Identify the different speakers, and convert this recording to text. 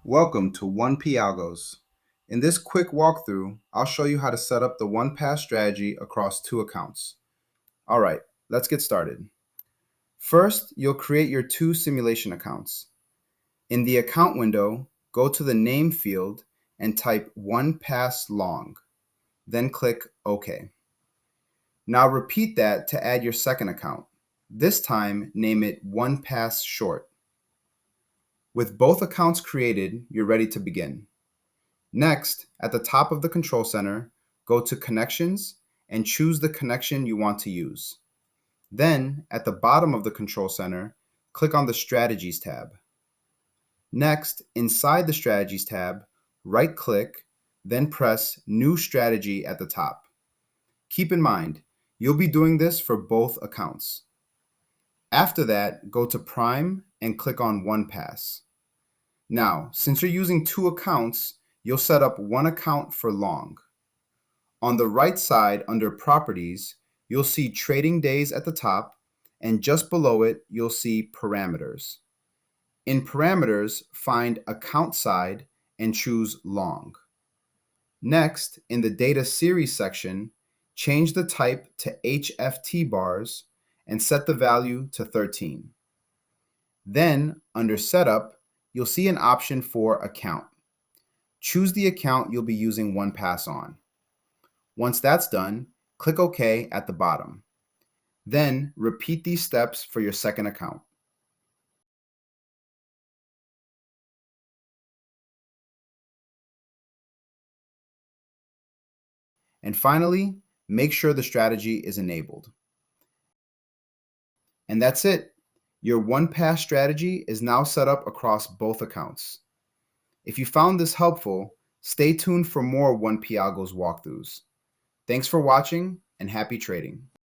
Speaker 1: Welcome to 1P Algos. In this quick walkthrough, I'll show you how to set up the one-pass strategy across two accounts. All right, let's get started. First, you'll create your two simulation accounts. In the account window, go to the name field and type one-pass-long, then click OK. Now repeat that to add your second account. This time, name it one-pass-short. With both accounts created, you're ready to begin. Next, at the top of the control center, go to Connections and choose the connection you want to use. Then, at the bottom of the control center, click on the Strategies tab. Next, inside the Strategies tab, right-click, then press New Strategy at the top. Keep in mind, you'll be doing this for both accounts. After that, go to Prime and click on One Pass. Now, since you're using two accounts, you'll set up one account for long. On the right side under Properties, you'll see Trading Days at the top, and just below it, you'll see Parameters. In Parameters, find Account Side and choose Long. Next, in the Data Series section, change the type to HFT bars and set the value to 13. Then, under Setup, you'll see an option for Account. Choose the account you'll be using one pass on. Once that's done, click OK at the bottom. Then repeat these steps for your second account. And finally, make sure the strategy is enabled. And that's it. Your one-pass strategy is now set up across both accounts. If you found this helpful, stay tuned for more 1P Algos walkthroughs. Thanks for watching and happy trading.